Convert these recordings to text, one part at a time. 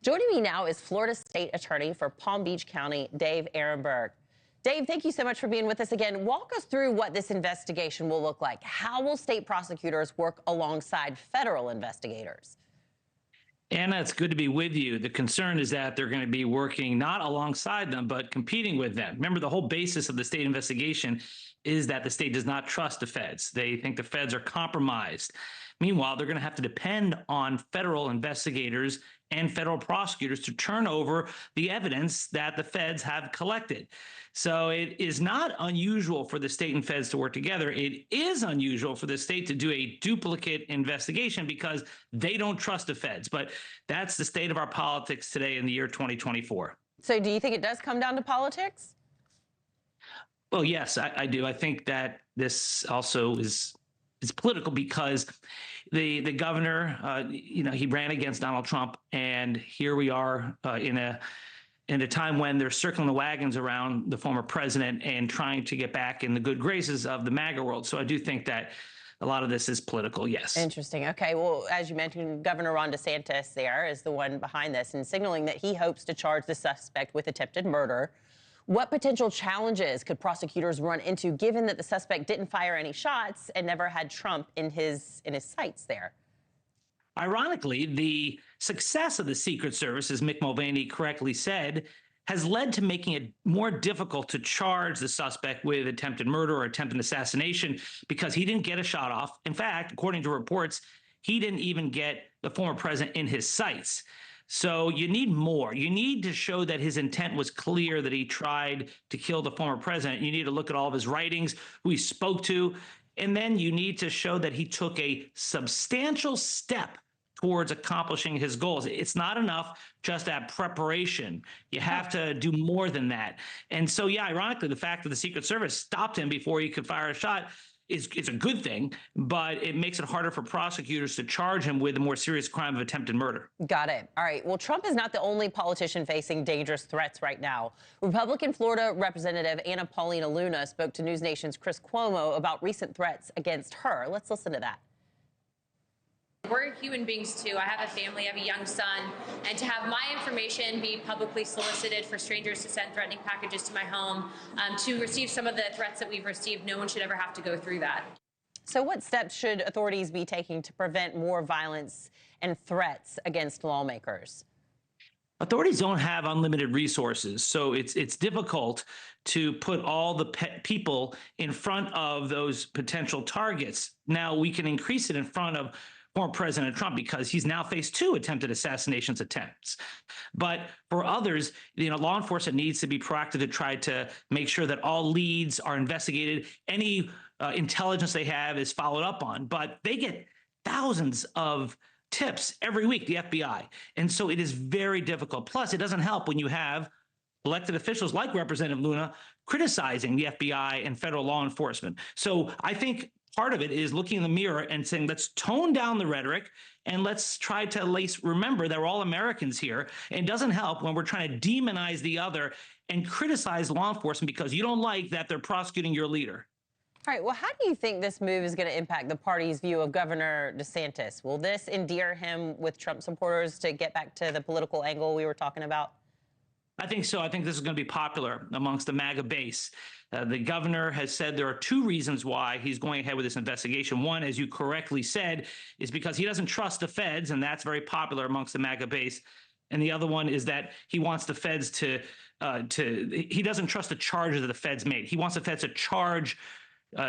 Joining me now is Florida State Attorney for Palm Beach County, Dave Aronberg. Dave, thank you so much for being with us again. Walk us through what this investigation will look like. How will state prosecutors work alongside federal investigators? Anna, it's good to be with you. The concern is that they're going to be working not alongside them, but competing with them. Remember, the whole basis of the state investigation is that the state does not trust the feds. They think the feds are compromised. Meanwhile, they're going to have to depend on federal investigators and federal prosecutors to turn over the evidence that the feds have collected. So it is not unusual for the state and feds to work together. It is unusual for the state to do a duplicate investigation because they don't trust the feds. But that's the state of our politics today in the year 2024. So do you think it does come down to politics? Well, yes, I do. I think that this also is political because the governor, he ran against Donald Trump, and here we are in a time when they're circling the wagons around the former president and trying to get back in the good graces of the MAGA world. So I do think that a lot of this is political, yes. Interesting. Okay, well, as you mentioned, Governor Ron DeSantis there is the one behind this and signaling that he hopes to charge the suspect with attempted murder. What potential challenges could prosecutors run into, given that the suspect didn't fire any shots and never had Trump in his sights there? Ironically, the success of the Secret Service, as Mick Mulvaney correctly said, has led to making it more difficult to charge the suspect with attempted murder or attempted assassination because he didn't get a shot off. In fact, according to reports, he didn't even get the former president in his sights. So you need more. You need to show that his intent was clear, that he tried to kill the former president. You need to look at all of his writings, who he spoke to, and then you need to show that he took a substantial step towards accomplishing his goals. It's not enough just at preparation. You have to do more than that. And so, yeah, ironically, the fact that the Secret Service stopped him before he could fire a shot is a good thing, but it makes it harder for prosecutors to charge him with a more serious crime of attempted murder. Got it. All right. Well, Trump is not the only politician facing dangerous threats right now. Republican Florida Representative Anna Paulina Luna spoke to NewsNation's Chris Cuomo about recent threats against her. Let's listen to that. We're human beings too. I have a family, I have a young son, and to have my information be publicly solicited for strangers to send threatening packages to my home, to receive some of the threats that we've received, no one should ever have to go through that. So what steps should authorities be taking to prevent more violence and threats against lawmakers? Authorities don't have unlimited resources, so it's difficult to put all the people in front of those potential targets. Now, we can increase it in front of former President Trump because he's now faced 2 attempted assassinations attempts. But for others, law enforcement needs to be proactive to try to make sure that all leads are investigated. Any intelligence they have is followed up on. But they get thousands of tips every week, the FBI. And so it is very difficult. Plus, it doesn't help when you have elected officials like Representative Luna criticizing the FBI and federal law enforcement. So I think part of it is looking in the mirror and saying, let's tone down the rhetoric and let's try to at least remember that we're all Americans here. And it doesn't help when we're trying to demonize the other and criticize law enforcement because you don't like that they're prosecuting your leader. All right. Well, how do you think this move is going to impact the party's view of Governor DeSantis? Will this endear him with Trump supporters to get back to the political angle we were talking about? I think so. I think this is going to be popular amongst the MAGA base. The governor has said there are 2 reasons why he's going ahead with this investigation. One, as you correctly said, is because he doesn't trust the feds, and that's very popular amongst the MAGA base. And the other one is that he wants the feds he doesn't trust the charges that the feds made. He wants the feds to charge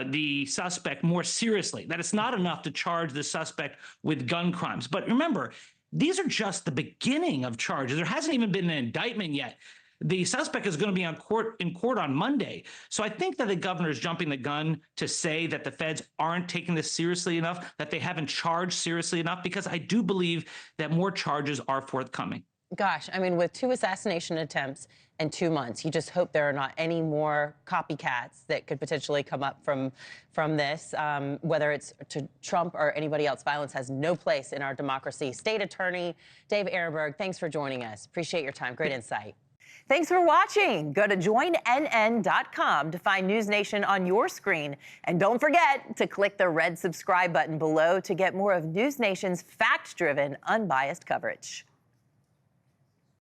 the suspect more seriously, that it's not enough to charge the suspect with gun crimes. But remember, these are just the beginning of charges. There hasn't even been an indictment yet. The suspect is going to be in court on Monday. So I think that the governor is jumping the gun to say that the feds aren't taking this seriously enough, that they haven't charged seriously enough, because I do believe that more charges are forthcoming. Gosh, I mean, with 2 assassination attempts in 2 months, you just hope there are not any more copycats that could potentially come up from this, whether it's to Trump or anybody else. Violence has no place in our democracy. State Attorney Dave Aronberg, thanks for joining us. Appreciate your time. Great insight. Thanks for watching. Go to joinnn.com to find NewsNation on your screen. And don't forget to click the red subscribe button below to get more of NewsNation's fact-driven, unbiased coverage.